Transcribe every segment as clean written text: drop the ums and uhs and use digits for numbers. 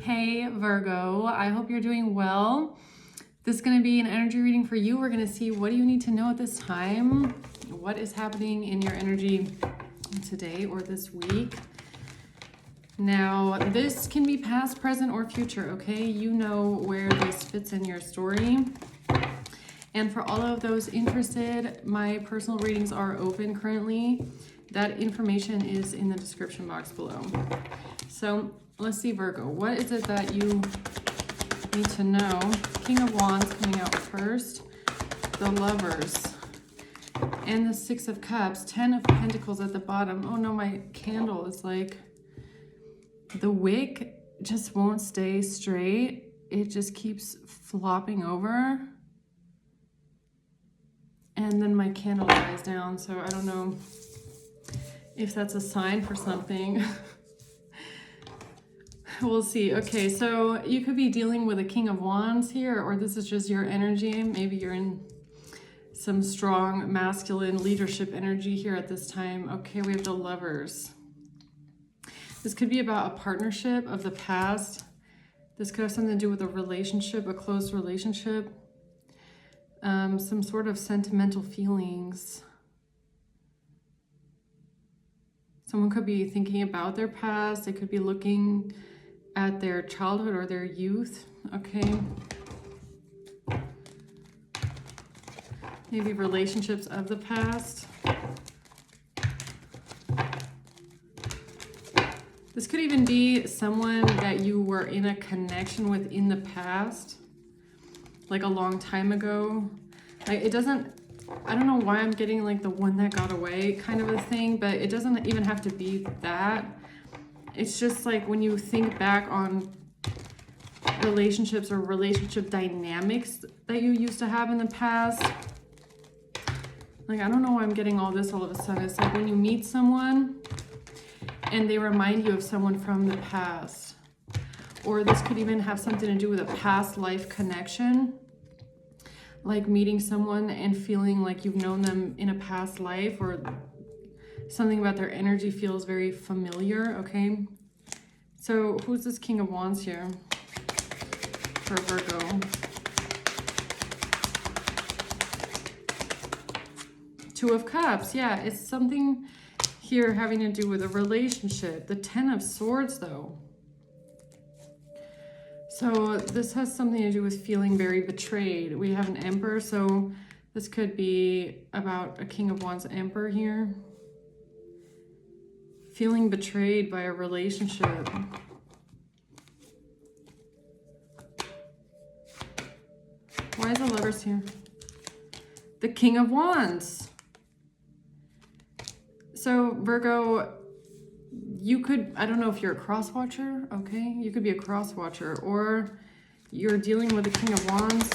Hey Virgo, I hope you're doing well. This is going to be an energy reading for you. We're going to see what do you need to know at this time, what is happening in your energy today or this week. Now, this can be past, present, or future, okay? You know where this fits in your story. And for all of those interested, my personal readings are open currently. That information is in the description box below. So let's see, Virgo, what is it that you need to know? King of Wands coming out first, the Lovers, and the Six of Cups, 10 of Pentacles at the bottom. Oh no, my candle is like, the wick just won't stay straight. It just keeps flopping over. And then my candle dies down, so I don't know if that's a sign for something. We'll see. Okay, so you could be dealing with a King of Wands here, or this is just your energy. Maybe you're in some strong masculine leadership energy here at this time. Okay, we have the Lovers. This could be about a partnership of the past. This could have something to do with a relationship, a close relationship. Some sort of sentimental feelings. Someone could be thinking about their past. They could be looking at their childhood or their youth, okay? Maybe relationships of the past. This could even be someone that you were in a connection with in the past, like a long time ago. Like it doesn't, I don't know why I'm getting like the one that got away kind of a thing, but it doesn't even have to be that. It's just like when you think back on relationships or relationship dynamics that you used to have in the past. Like, I don't know why I'm getting all this all of a sudden. It's like when you meet someone and they remind you of someone from the past. Or this could even have something to do with a past life connection. Like meeting someone and feeling like you've known them in a past life, or something about their energy feels very familiar, okay? So who's this King of Wands here for Virgo? Two of Cups, yeah, it's something here having to do with a relationship. The Ten of Swords, though. So this has something to do with feeling very betrayed. We have an Emperor, so this could be about a King of Wands Emperor here. Feeling betrayed by a relationship. Why is the Lovers here? The King of Wands. So Virgo, you could, I don't know if you're a cross watcher, okay? You could be a cross watcher, or you're dealing with the King of Wands.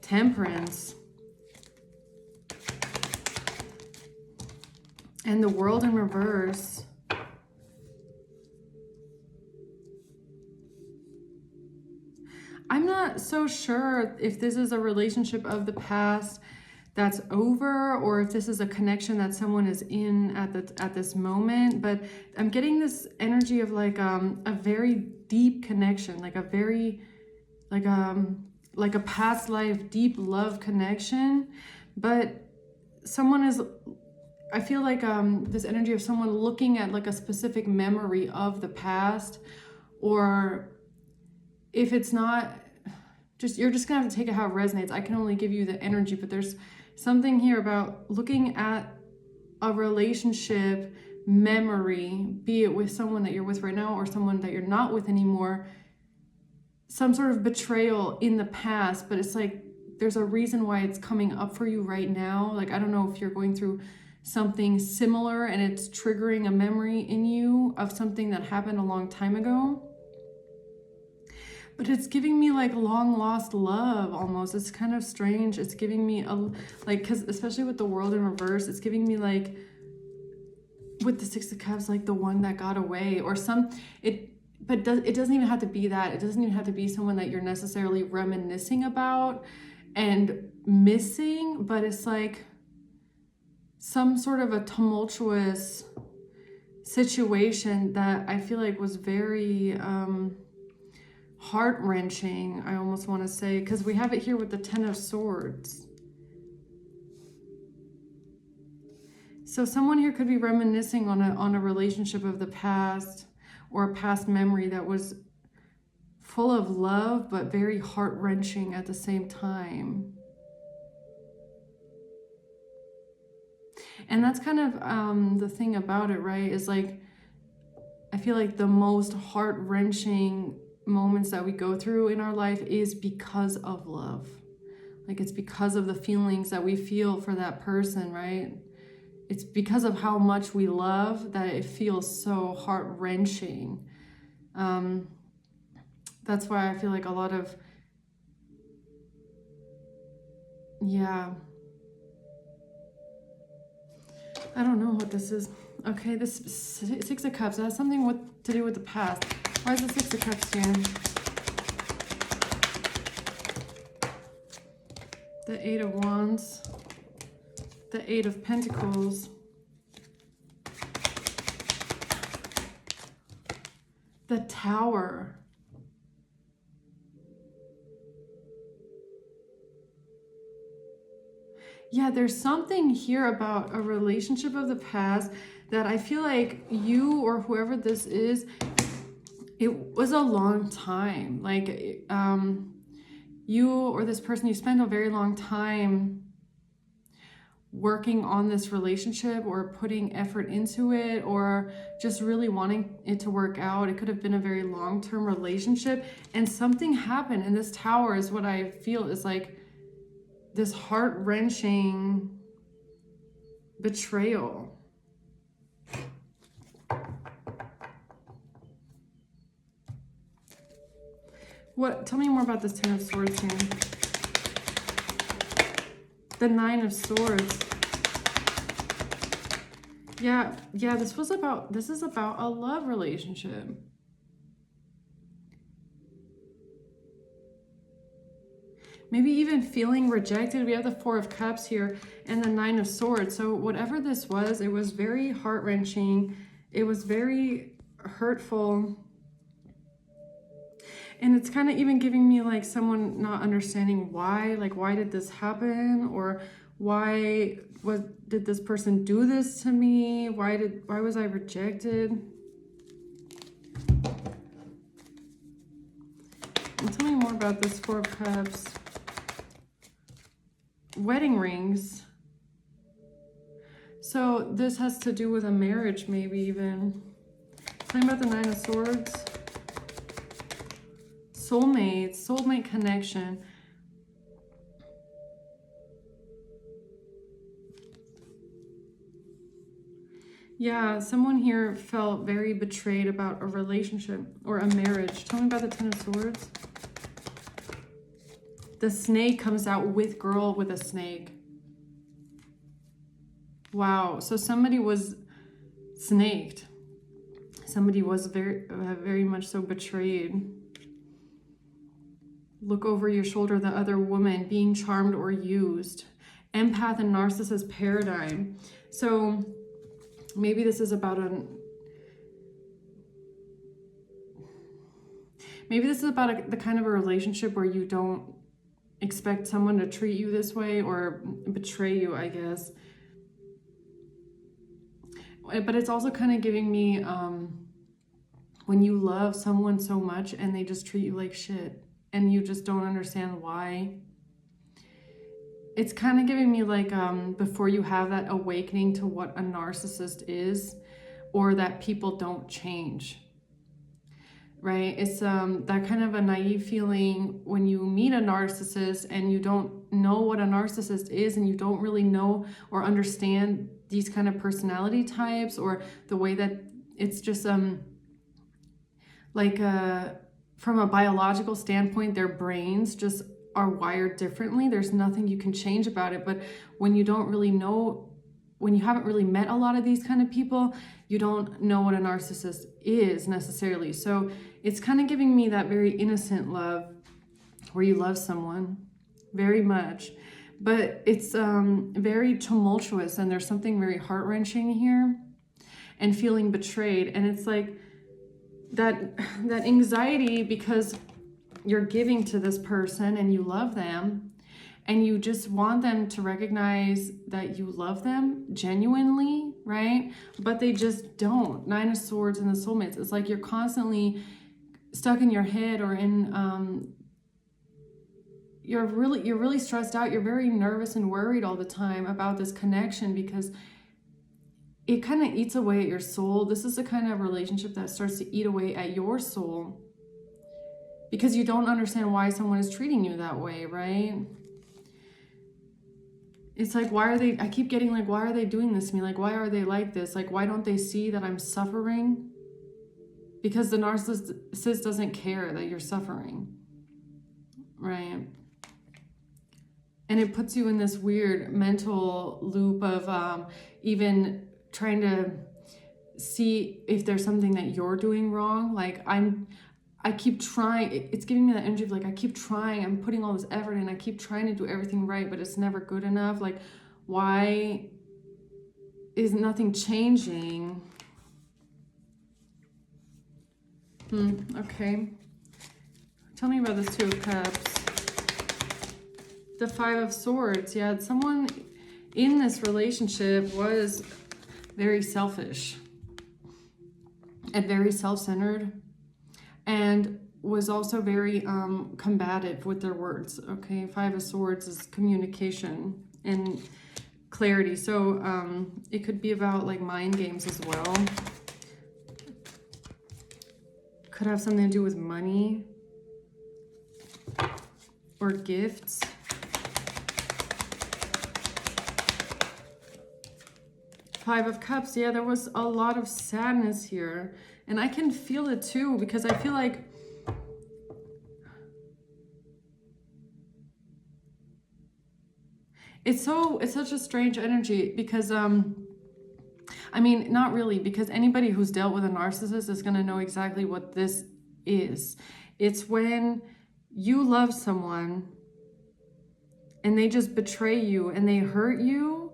Temperance. And the World in reverse. I'm not so sure if this is a relationship of the past that's over, or if this is a connection that someone is in at this moment, but I'm getting this energy of like a very deep connection, like a very like a past life deep love connection. But someone is, I feel like this energy of someone looking at like a specific memory of the past, or if it's not, just you're just gonna have to take it how it resonates. I can only give you the energy, but there's something here about looking at a relationship memory, be it with someone that you're with right now or someone that you're not with anymore, some sort of betrayal in the past, but it's like there's a reason why it's coming up for you right now. Like, I don't know if you're going through something similar and it's triggering a memory in you of something that happened a long time ago. But it's giving me like long lost love almost. It's kind of strange. It's giving me a, like, because especially with the World in reverse, it's giving me like, with the Six of Cups, like the one that got away, or it doesn't even have to be that. It doesn't even have to be someone that you're necessarily reminiscing about and missing, but it's like some sort of a tumultuous situation that I feel like was very heart-wrenching, I almost want to say, because we have it here with the Ten of Swords. So someone here could be reminiscing on a relationship of the past, or a past memory that was full of love but very heart-wrenching at the same time. And that's kind of the thing about it, right? Is like, I feel like the most heart-wrenching moments that we go through in our life is because of love. Like, it's because of the feelings that we feel for that person, right? It's because of how much we love that it feels so heart-wrenching. That's why I feel like a lot of, yeah, I don't know what this is. Okay, this Six of Cups, that has something to do with the past. Why is the Six of Cups here? The Eight of Wands. The Eight of Pentacles. The Tower. Yeah, there's something here about a relationship of the past that I feel like you or whoever this is, it was a long time. Like, you or this person, you spent a very long time working on this relationship or putting effort into it or just really wanting it to work out. It could have been a very long-term relationship, and something happened, and this Tower is what I feel is like this heart-wrenching betrayal. Tell me more about this Ten of Swords here. The Nine of Swords. Yeah, this is about a love relationship. Maybe even feeling rejected. We have the Four of Cups here and the Nine of Swords. So whatever this was, it was very heart-wrenching. It was very hurtful. And it's kind of even giving me like someone not understanding why. Like, why did this happen? Or did this person do this to me? Why was I rejected? And tell me more about this Four of Cups. Wedding rings. So this has to do with a marriage, maybe even. Tell me about the Nine of Swords. Soulmate connection. Yeah, someone here felt very betrayed about a relationship or a marriage. Tell me about the Ten of Swords. The snake comes out with girl with a snake. Wow, so somebody was snaked. Somebody was very much so betrayed. Look over your shoulder, the other woman, being charmed or used. Empath and narcissist paradigm. So maybe this is about the kind of a relationship where you don't expect someone to treat you this way or betray you, I guess. But it's also kind of giving me when you love someone so much and they just treat you like shit and you just don't understand why. It's kind of giving me like before you have that awakening to what a narcissist is, or that people don't change, right? It's that kind of a naive feeling when you meet a narcissist and you don't know what a narcissist is and you don't really know or understand these kind of personality types, or the way that it's just from a biological standpoint, their brains just are wired differently. There's nothing you can change about it. But when you don't really know, when you haven't really met a lot of these kind of people, you don't know what a narcissist is necessarily. So it's kind of giving me that very innocent love where you love someone very much, but it's very tumultuous, and there's something very heart-wrenching here. and feeling betrayed. And it's like that anxiety because you're giving to this person and you love them and you just want them to recognize that you love them genuinely, right? But they just don't. Nine of Swords and the soulmates. It's like you're constantly stuck in your head or in you're really stressed out. You're very nervous and worried all the time about this connection because it kind of eats away at your soul. This is the kind of relationship that starts to eat away at your soul because you don't understand why someone is treating you that way, right? It's like, I keep getting like, why are they doing this to me? Like, why are they like this? Like, why don't they see that I'm suffering? Because the narcissist doesn't care that you're suffering, right? And it puts you in this weird mental loop of even trying to see if there's something that you're doing wrong. Like I keep trying, it's giving me that energy of like, I keep trying, I'm putting all this effort in, I keep trying to do everything right, but it's never good enough. Like, why is nothing changing? Okay. Tell me about this Two of Cups. The Five of Swords. Yeah, someone in this relationship was very selfish and very self-centered and was also very combative with their words. Okay, Five of Swords is communication and clarity. So it could be about like mind games as well. Could have something to do with money or gifts. Five of Cups. Yeah, there was a lot of sadness here. And I can feel it too, because I feel like it's such a strange energy because, I mean, not really, because anybody who's dealt with a narcissist is going to know exactly what this is. It's when you love someone and they just betray you and they hurt you.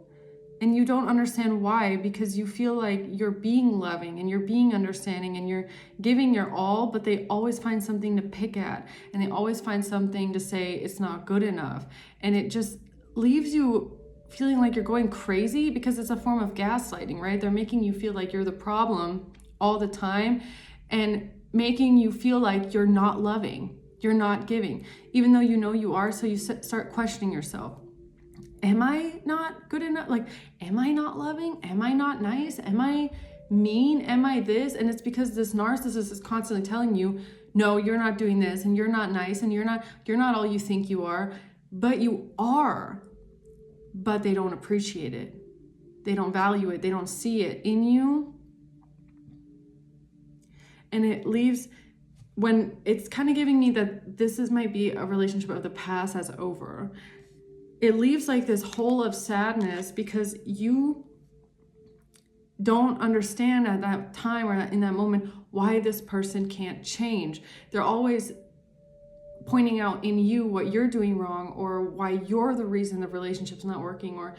And you don't understand why, because you feel like you're being loving and you're being understanding and you're giving your all, but they always find something to pick at and they always find something to say it's not good enough. And it just leaves you feeling like you're going crazy because it's a form of gaslighting, right? They're making you feel like you're the problem all the time and making you feel like you're not loving, you're not giving, even though you know you are. So you start questioning yourself. Am I not good enough? Like, am I not loving? Am I not nice? Am I mean? Am I this? And it's because this narcissist is constantly telling you, no, you're not doing this and you're not nice and you're not all you think you are, but you are. But they don't appreciate it. They don't value it. They don't see it in you. And it leaves, when it's kind of giving me that might be a relationship of the past that's over. It leaves like this hole of sadness because you don't understand at that time or in that moment why this person can't change. They're always pointing out in you what you're doing wrong or why you're the reason the relationship's not working or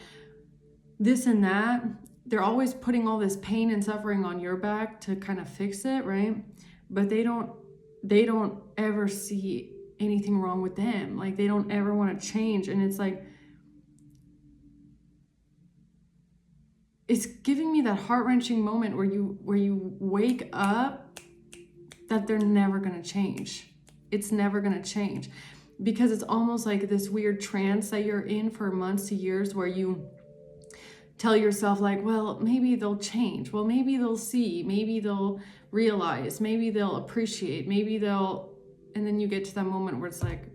this and that. They're always putting all this pain and suffering on your back to kind of fix it, right? But they don't ever see anything wrong with them. Like, they don't ever want to change. And it's like, it's giving me that heart-wrenching moment where you wake up that they're never going to change. It's never going to change because it's almost like this weird trance that you're in for months to years where you tell yourself like, well, maybe they'll change. Well, maybe they'll see, maybe they'll realize, maybe they'll appreciate, maybe they'll, and then you get to that moment where it's like,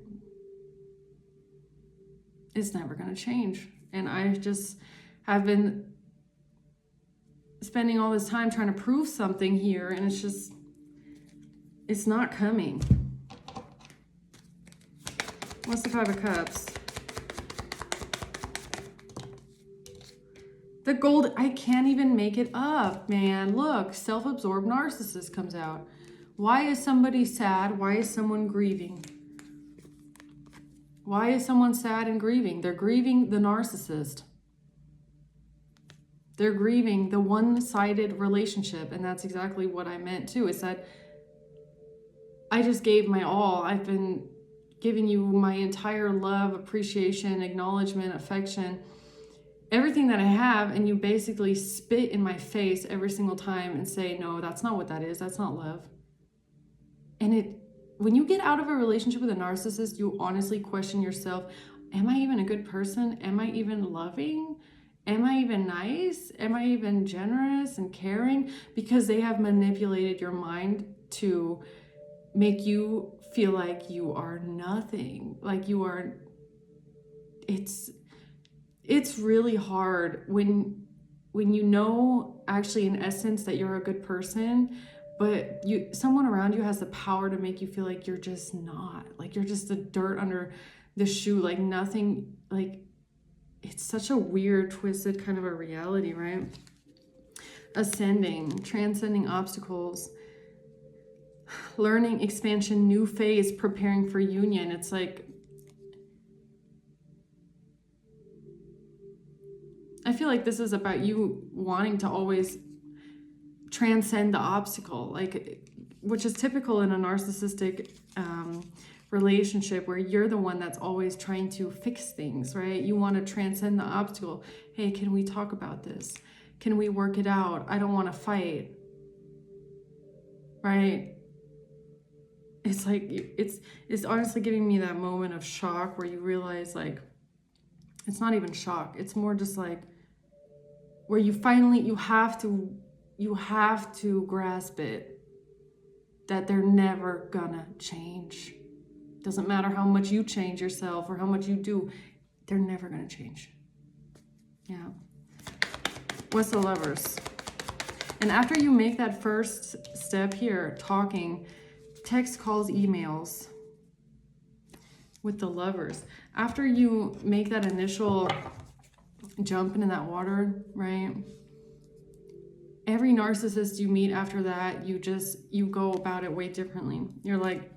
it's never going to change. And I just have been spending all this time trying to prove something here, and it's not coming. What's the Five of Cups? The gold, I can't even make it up, man. Look, self-absorbed narcissist comes out. Why is somebody sad? Why is someone grieving? Why is someone sad and grieving? They're grieving the narcissist. They're grieving the one-sided relationship. And that's exactly what I meant too, is that I just gave my all. I've been giving you my entire love, appreciation, acknowledgement, affection, everything that I have, and you basically spit in my face every single time and say, no, that's not what that is. That's not love. And when you get out of a relationship with a narcissist, you honestly question yourself, am I even a good person? Am I even loving? Am I even nice? Am I even generous and caring? Because they have manipulated your mind to make you feel like you are nothing, like you are. It's really hard when you know actually in essence that you're a good person, but someone around you has the power to make you feel like you're just not, like you're just the dirt under the shoe, like nothing. Like it's such a weird, twisted kind of a reality, right? Ascending, transcending obstacles, learning, expansion, new phase, preparing for union. It's like, I feel like this is about you wanting to always transcend the obstacle, like, which is typical in a narcissistic relationship where you're the one that's always trying to fix things, right? You want to transcend the obstacle. Hey, can we talk about this? Can we work it out? I don't want to fight, right? It's like, it's honestly giving me that moment of shock where you realize, like, it's not even shock. It's more just like where you finally, you have to grasp it, that they're never gonna change. Doesn't matter how much you change yourself or how much you do, they're never gonna change. Yeah. What's the Lovers? And after you make that first step here, talking, text, calls, emails with the Lovers, after you make that initial jump into that water, right? Every narcissist you meet after that, you go about it way differently. You're like,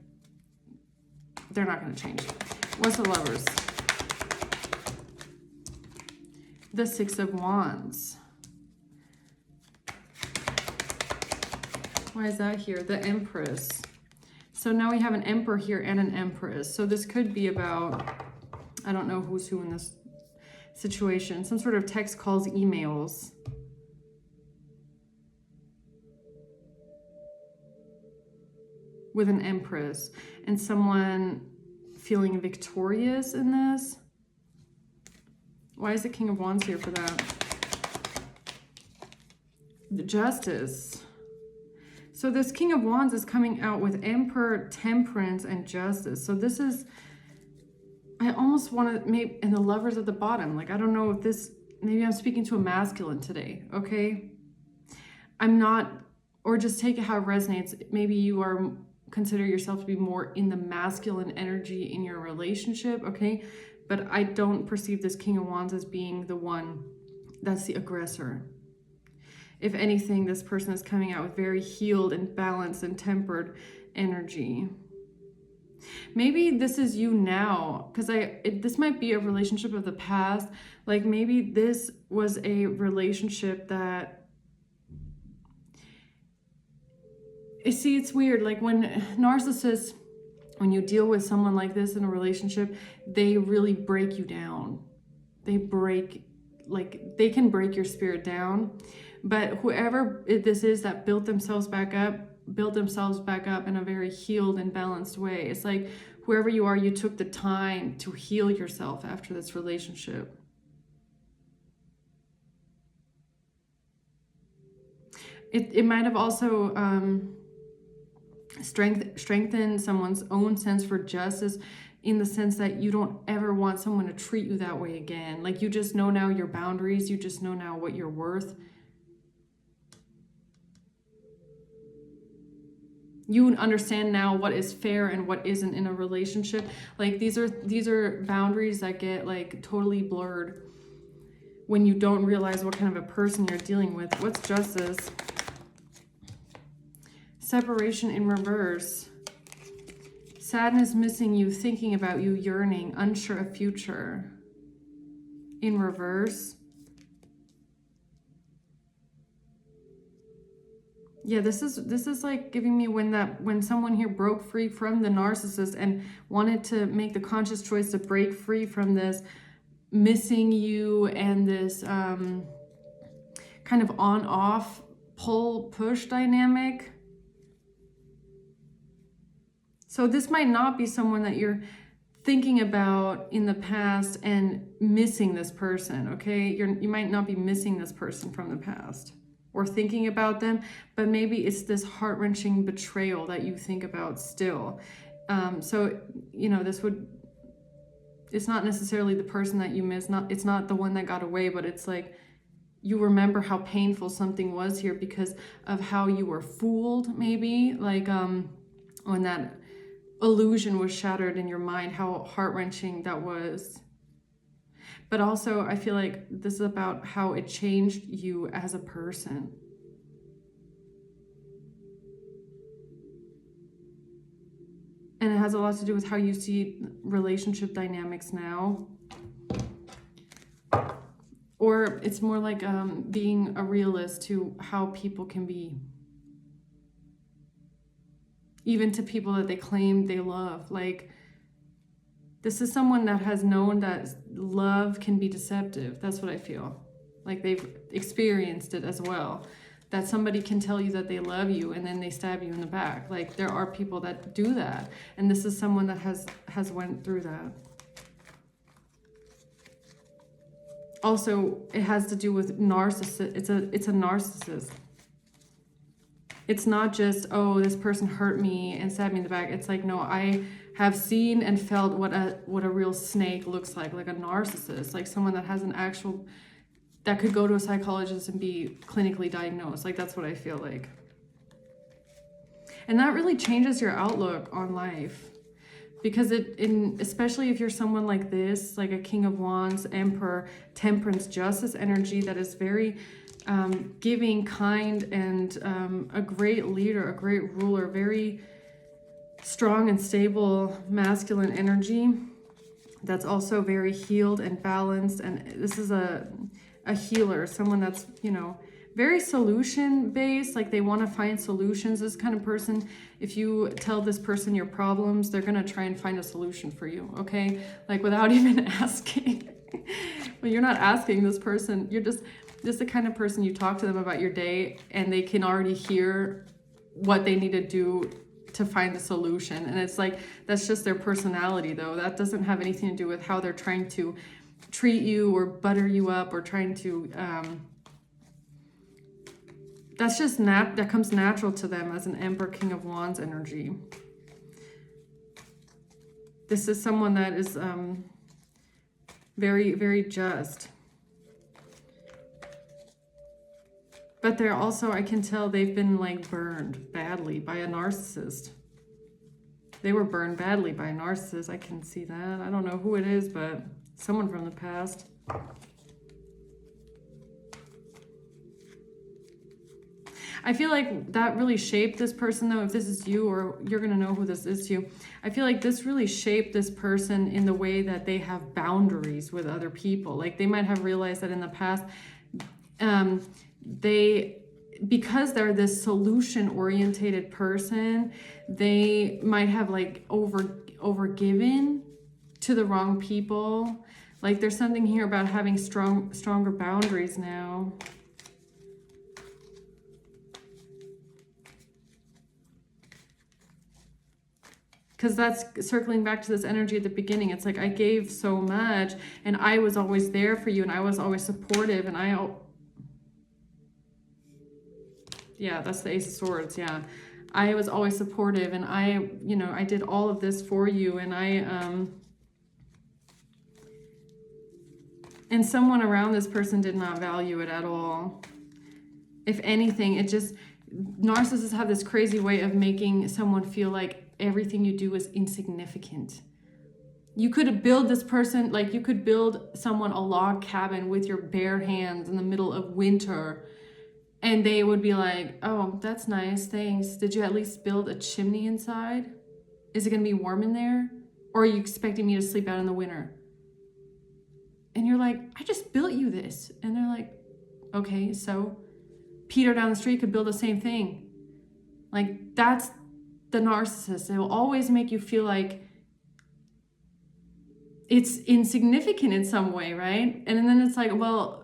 they're not going to change. What's the Lovers? The Six of Wands. Why is that here? The Empress. So now we have an Emperor here and an Empress. So this could be about, I don't know who's who in this situation, some sort of text, calls, emails. With an Empress and someone feeling victorious in this. Why is the King of Wands here for that? The Justice. So this King of Wands is coming out with Emperor, Temperance, and Justice. So this is, I almost want to make, and the Lovers at the bottom. Like, I don't know if this, maybe I'm speaking to a masculine today, okay? I'm not, or just take it how it resonates. Maybe you are, consider yourself to be more in the masculine energy in your relationship, okay? But I don't perceive this King of Wands as being the one that's the aggressor. If anything, this person is coming out with very healed and balanced and tempered energy. Maybe this is you now, because this might be a relationship of the past. Like maybe this was a relationship that, see, it's weird. Like when narcissists, when you deal with someone like this in a relationship, they really break you down. They can break your spirit down. But whoever this is that built themselves back up in a very healed and balanced way. It's like whoever you are, you took the time to heal yourself after this relationship. It might have also strengthen someone's own sense for justice, in the sense that you don't ever want someone to treat you that way again. Like you just know now your boundaries, you just know now what you're worth. You understand now what is fair and what isn't in a relationship. Like these are boundaries that get like totally blurred when you don't realize what kind of a person you're dealing with. What's Justice? Separation in reverse. Sadness, missing you, thinking about you, yearning, unsure of future. In reverse. Yeah, this is like giving me when someone here broke free from the narcissist and wanted to make the conscious choice to break free from this missing you and this kind of on-off pull-push dynamic. So this might not be someone that you're thinking about in the past and missing this person, okay? You might not be missing this person from the past or thinking about them, but maybe it's this heart-wrenching betrayal that you think about still. So, you know, it's not necessarily the person that you miss, it's not the one that got away, but it's like you remember how painful something was here because of how you were fooled, maybe, like when that illusion was shattered in your mind, how heart-wrenching that was. But also, I feel like this is about how it changed you as a person. And it has a lot to do with how you see relationship dynamics now. Or it's more like being a realist to how people can be. Even to people that they claim they love. Like, this is someone that has known that love can be deceptive. That's what I feel. Like they've experienced it as well. That somebody can tell you that they love you and then they stab you in the back. Like there are people that do that. And this is someone that has went through that. Also, it has to do with narcissist. It's a narcissist. It's not just, oh, this person hurt me and stabbed me in the back. It's like, no, I have seen and felt what a real snake looks like a narcissist, like someone that has an actual, that could go to a psychologist and be clinically diagnosed. Like that's what I feel like. And that really changes your outlook on life. Because especially if you're someone like this, like a King of Wands, Emperor, Temperance, Justice energy that is very giving, kind, and a great leader, a great ruler, very strong and stable masculine energy that's also very healed and balanced. And this is a healer, someone that's, you know, very solution based, like they want to find solutions. This kind of person, if you tell this person your problems, they're going to try and find a solution for you, okay? Like without even asking. Well, you're not asking this person, you're just the kind of person you talk to them about your day and they can already hear what they need to do to find the solution. And it's like, that's just their personality though. That doesn't have anything to do with how they're trying to treat you or butter you up or trying to, that's just that comes natural to them as an Emperor, King of Wands energy. This is someone that is very, very just. But they're also, I can tell they've been like burned badly by a narcissist. They were burned badly by a narcissist. I can see that. I don't know who it is, but someone from the past. I feel like that really shaped this person though. If this is you, or you're going to know who this is to you, I feel like this really shaped this person in the way that they have boundaries with other people. Like they might have realized that in the past, because they're this solution orientated person, they might have like overgiven to the wrong people. Like there's something here about having stronger boundaries now. Because that's circling back to this energy at the beginning. It's like I gave so much and I was always there for you and I was always supportive and yeah, that's the Ace of Swords. Yeah, I was always supportive and I did all of this for you and and someone around this person did not value it at all. If anything, narcissists have this crazy way of making someone feel like everything you do is insignificant. You could build this person, like you could build someone a log cabin with your bare hands in the middle of winter. And they would be like, oh, that's nice, thanks. Did you at least build a chimney inside? Is it gonna be warm in there? Or are you expecting me to sleep out in the winter? And you're like, I just built you this. And they're like, okay, so Peter down the street could build the same thing. Like, that's the narcissist. They will always make you feel like it's insignificant in some way, right? And then it's like, well,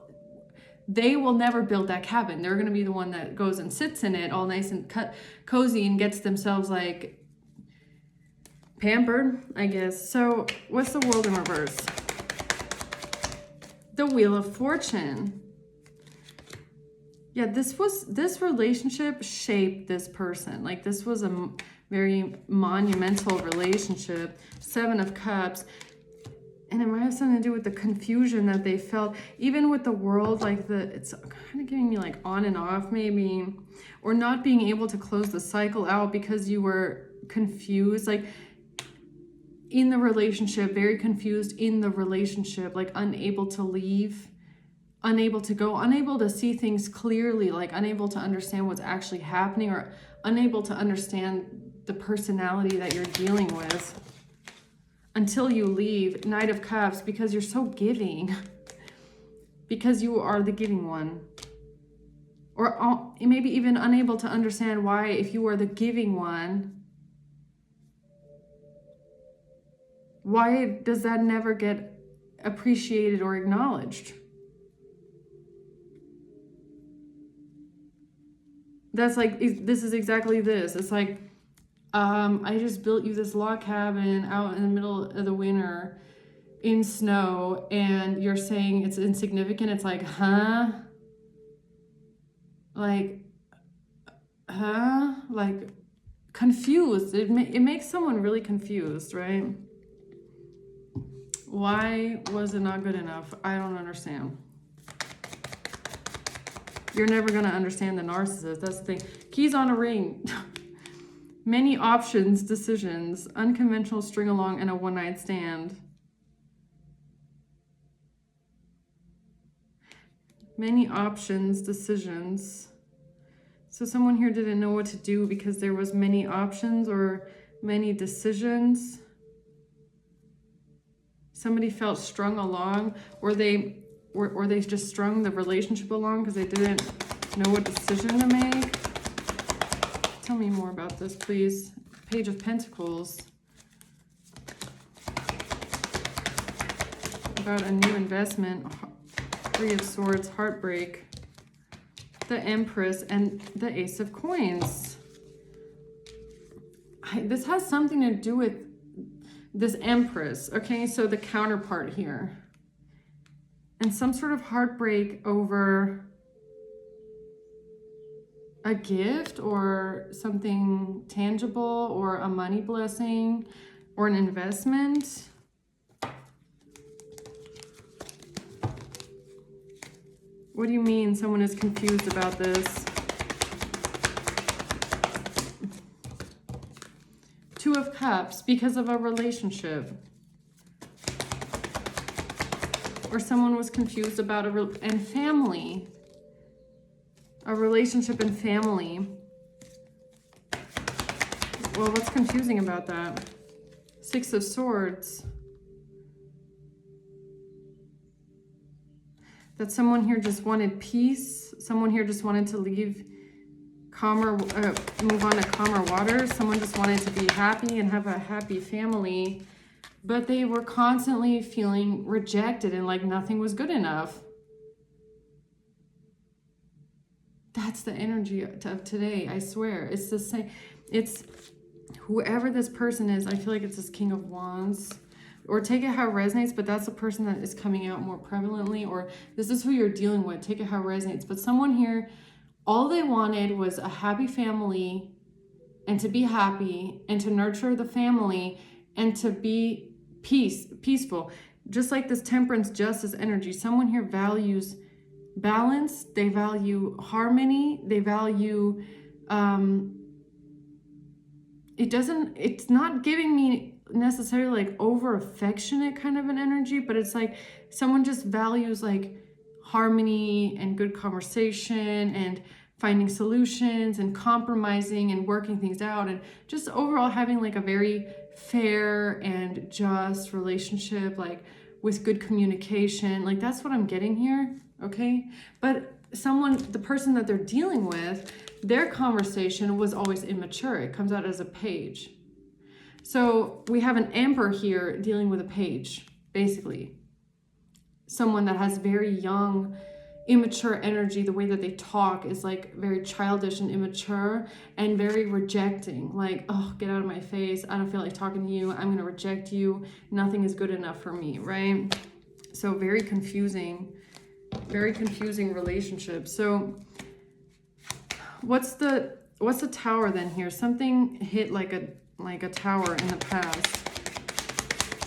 they will never build that cabin. They're going to be the one that goes and sits in it all nice and cozy and gets themselves like pampered, I guess. So what's the world in reverse? The Wheel of Fortune. Yeah, this relationship shaped this person. Like, this was a very monumental relationship. 7 of Cups. And it might have something to do with the confusion that they felt, even with the world, like it's kind of giving me like on and off maybe, or not being able to close the cycle out because you were confused, like in the relationship, very confused in the relationship, like unable to leave, unable to go, unable to see things clearly, like unable to understand what's actually happening, or unable to understand the personality that you're dealing with. Until you leave. Knight of Cups, because you're so giving. Because you are the giving one. Or maybe even unable to understand why, if you are the giving one, why does that never get appreciated or acknowledged? That's like, this is exactly this. It's like, I just built you this log cabin out in the middle of the winter in snow, and you're saying it's insignificant. It's like, huh? Like, huh? Like, confused. It makes someone really confused, right? Why was it not good enough? I don't understand. You're never going to understand the narcissist. That's the thing. Keys on a ring. Many options, decisions, unconventional string along, and a one-night stand. Many options, decisions. So someone here didn't know what to do because there was many options or many decisions. Somebody felt strung along, or they just strung the relationship along because they didn't know what decision to make. Tell me more about this, please. Page of Pentacles. About a new investment. 3 of Swords, Heartbreak. The Empress, and the Ace of Coins. This has something to do with this Empress, okay? So the counterpart here. And some sort of heartbreak over a gift or something tangible, or a money blessing, or an investment. What do you mean someone is confused about this? 2 of Cups, because of a relationship. Or someone was confused about and family. A relationship and family. Well, what's confusing about that? 6 of Swords. That someone here just wanted peace. Someone here just wanted to leave calmer, move on to calmer waters. Someone just wanted to be happy and have a happy family. But they were constantly feeling rejected and like nothing was good enough. That's the energy of today, I swear. It's the same. It's whoever this person is. I feel like it's this King of Wands. Or take it how it resonates, but that's the person that is coming out more prevalently. Or this is who you're dealing with. Take it how it resonates. But someone here, all they wanted was a happy family, and to be happy, and to nurture the family, and to be peaceful. Just like this Temperance, Justice energy. Someone here values balance. They value harmony. They value, it's not giving me necessarily like over affectionate kind of an energy, but it's like someone just values like harmony and good conversation and finding solutions and compromising and working things out, and just overall having like a very fair and just relationship, like with good communication. Like that's what I'm getting here. Okay. But the person that they're dealing with, their conversation was always immature. It comes out as a page. So we have an emperor here dealing with a page, basically. Someone that has very young, immature energy. The way that they talk is like very childish and immature and very rejecting. Like, oh, get out of my face. I don't feel like talking to you. I'm going to reject you. Nothing is good enough for me, right? So very confusing relationship. So what's the tower then here? Something hit like a tower in the past.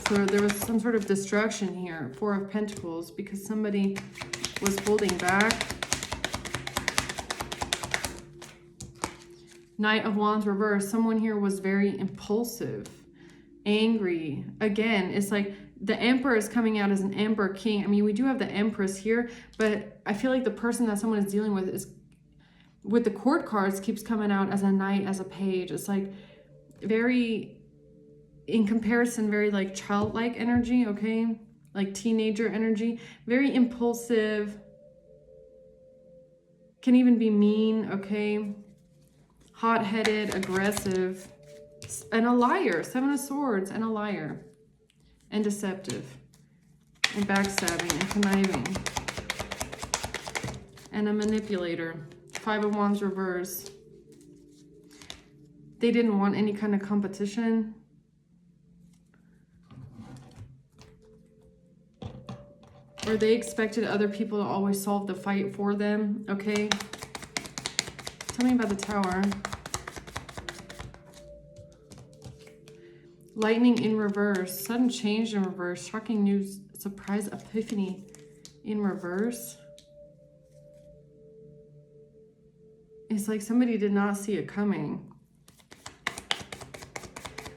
So there was some sort of destruction here. Four of Pentacles, because somebody was holding back. Knight of Wands reverse. Someone here was very impulsive, angry. Again, it's like the Emperor is coming out as an Emperor King. I mean, we do have the Empress here, but I feel like the person that someone is dealing with is, with the Court cards, keeps coming out as a Knight, as a Page. It's like very, in comparison, very like childlike energy, okay? Like teenager energy. Very impulsive. Can even be mean, okay? Hot-headed, aggressive. And a liar. Seven of Swords and a liar. And deceptive. And backstabbing and conniving. And a manipulator. Five of Wands reverse. They didn't want any kind of competition. Or they expected other people to always solve the fight for them, okay? Tell me about the Tower. Lightning in reverse. Sudden change in reverse. Shocking news. Surprise epiphany in reverse. It's like somebody did not see it coming.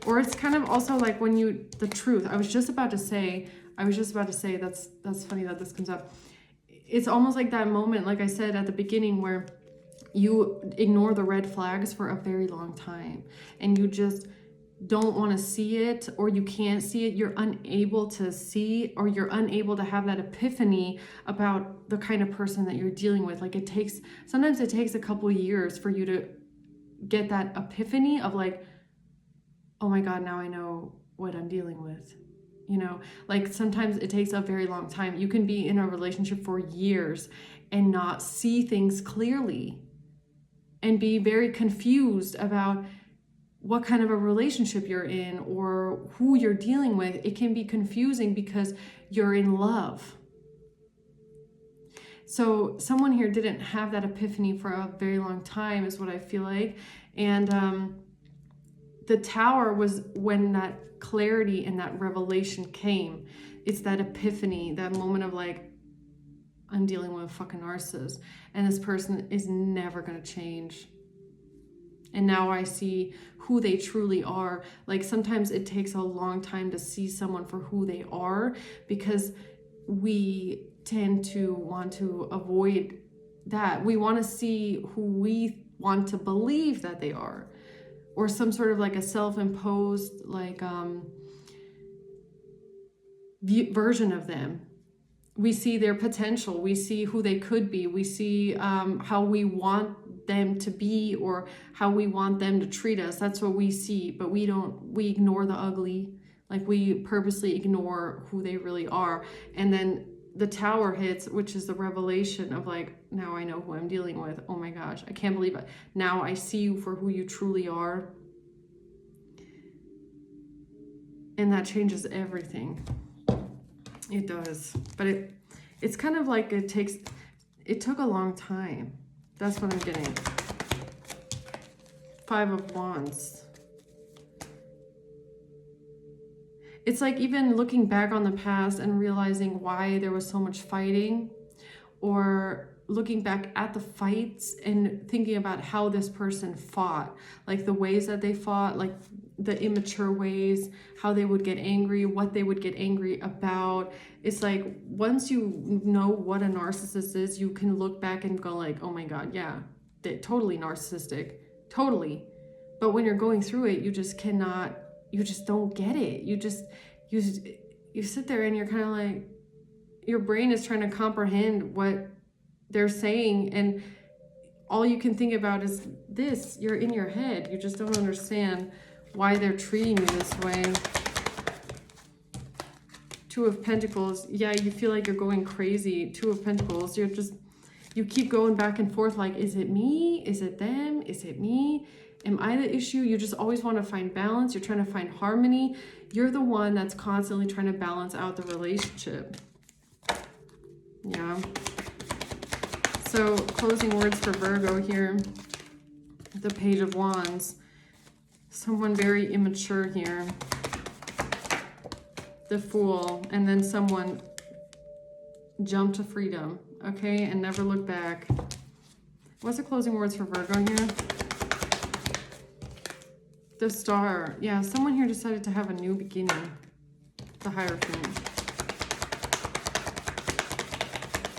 Or it's kind of also like when you, the truth. I was just about to say, that's funny that this comes up. It's almost like that moment, like I said at the beginning, where you ignore the red flags for a very long time and you just don't want to see it, or you can't see it. You're unable to see, or you're unable to have that epiphany about the kind of person that you're dealing with. Like sometimes it takes a couple years for you to get that epiphany of like, oh my God, now I know what I'm dealing with. You know, like sometimes it takes a very long time. You can be in a relationship for years and not see things clearly and be very confused about what kind of a relationship you're in or who you're dealing with. It can be confusing because you're in love. So someone here didn't have that epiphany for a very long time, is what I feel like. And the Tower was when that clarity and that revelation came. It's that epiphany, that moment of like, I'm dealing with a fucking narcissist and this person is never going to change. And now I see who they truly are. Like sometimes it takes a long time to see someone for who they are, because we tend to want to avoid that. We want to see who we want to believe that they are, or some sort of like a self-imposed like version of them. We see their potential. We see who they could be. We see how we want them to be, or how we want them to treat us. That's what we see, but we ignore the ugly. Like we purposely ignore who they really are. And then the Tower hits, which is the revelation of like, now I know who I'm dealing with. Oh my gosh, I can't believe it. Now I see you for who you truly are. And that changes everything. It does. But it's kind of like it took a long time. That's what I'm getting. Five of Wands. It's like even looking back on the past and realizing why there was so much fighting, or looking back at the fights and thinking about how this person fought, like the ways that they fought, like the immature ways, how they would get angry, what they would get angry about. It's like once you know what a narcissist is, you can look back and go like, oh my God, yeah, they're totally narcissistic, totally. But when you're going through it, you just don't get it. You sit there and you're kind of like, your brain is trying to comprehend what they're saying, and all you can think about is this. You're in your head. You just don't understand why they're treating you this way. Two of Pentacles. Yeah, you feel like you're going crazy. Two of Pentacles. You keep going back and forth like, is it me? Is it them? Is it me? Am I the issue? You just always want to find balance. You're trying to find harmony. You're the one that's constantly trying to balance out the relationship. Yeah. So closing words for Virgo here. The Page of Wands. Someone very immature here. The Fool. And then someone jump to freedom. Okay, and never look back. What's the closing words for Virgo here? The Star. Yeah, someone here decided to have a new beginning. The Hierophant.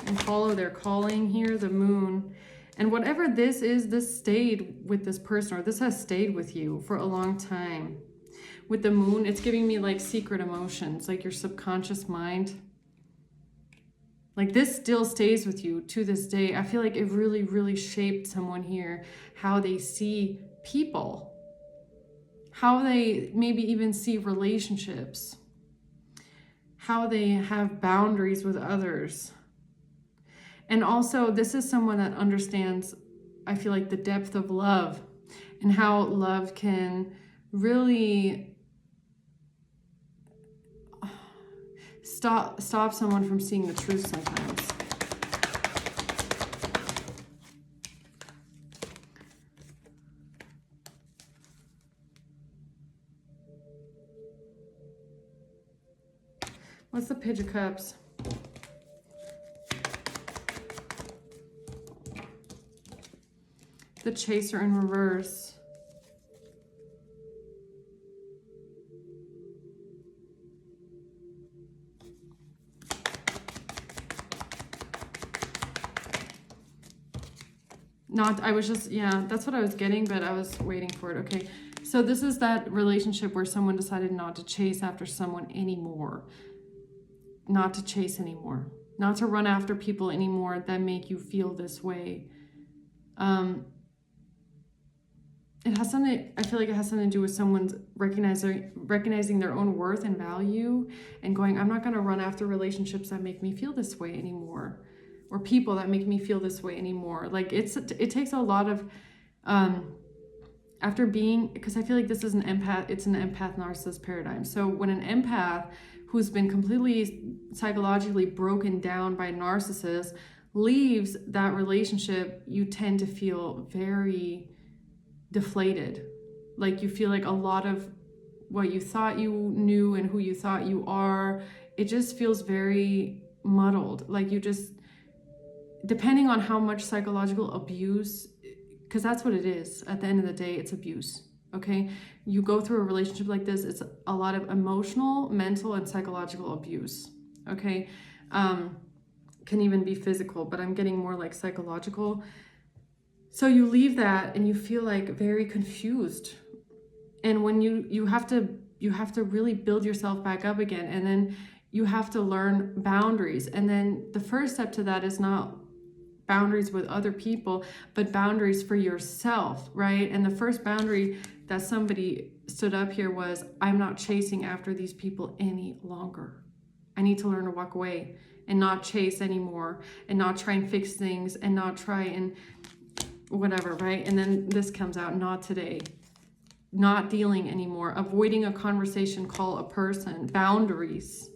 And follow their calling here, the Moon. And whatever this is, this stayed with this person, or this has stayed with you for a long time. With the Moon, it's giving me like secret emotions, like your subconscious mind. Like this still stays with you to this day. I feel like it really, really shaped someone here, how they see people, how they maybe even see relationships, how they have boundaries with others. And also this is someone that understands, I feel like, the depth of love and how love can really stop someone from seeing the truth sometimes. What's the Page of Cups? The Chaser in reverse. I was just, yeah, that's what I was getting, but I was waiting for it. Okay, so this is that relationship where someone decided not to chase after someone anymore. Not to chase anymore. Not to run after people anymore that make you feel this way. It has something, I feel like it has something to do with someone's recognizing their own worth and value and going, I'm not going to run after relationships that make me feel this way anymore, or people that make me feel this way anymore. Like it takes a lot of, after being, because I feel like this is an empath, it's an empath narcissist paradigm. So when an empath who's been completely psychologically broken down by a narcissist leaves that relationship, you tend to feel very deflated. Like you feel like a lot of what you thought you knew and who you thought you are, it just feels very muddled. Like you just, depending on how much psychological abuse, because that's what it is. At the end of the day, it's abuse. Okay, you go through a relationship like this, it's a lot of emotional, mental, and psychological abuse. Okay, can even be physical, but I'm getting more like psychological. So you leave that and you feel like very confused, and when you have to really build yourself back up again, and then you have to learn boundaries. And then the first step to that is not boundaries with other people, but boundaries for yourself, right? And the first boundary that somebody stood up here was, I'm not chasing after these people any longer. I need to learn to walk away and not chase anymore, and not try and fix things, and not try and whatever, right? And then this comes out, not today, not dealing anymore, avoiding a conversation, call a person, boundaries.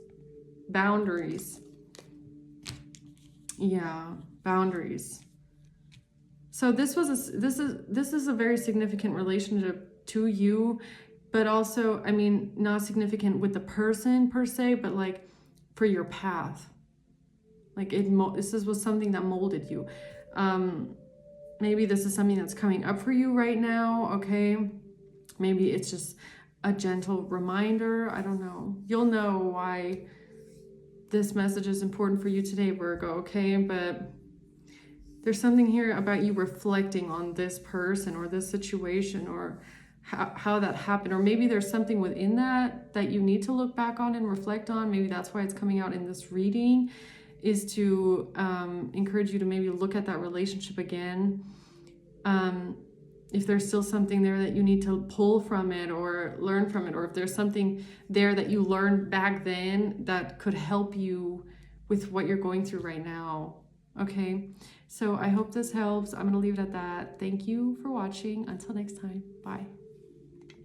Yeah, boundaries. So this is a very significant relationship to you, but also, I mean, not significant with the person per se, but like for your path. Like this was something that molded you. Maybe this is something that's coming up for you right now, okay? Maybe it's just a gentle reminder. I don't know. You'll know why this message is important for you today, Virgo, okay? But there's something here about you reflecting on this person or this situation, or how that happened. Or maybe there's something within that you need to look back on and reflect on. Maybe that's why it's coming out in this reading. is to encourage you to maybe look at that relationship again. If there's still something there that you need to pull from it or learn from it, or if there's something there that you learned back then that could help you with what you're going through right now. Okay, so I hope this helps. I'm going to leave it at that. Thank you for watching. Until next time. Bye.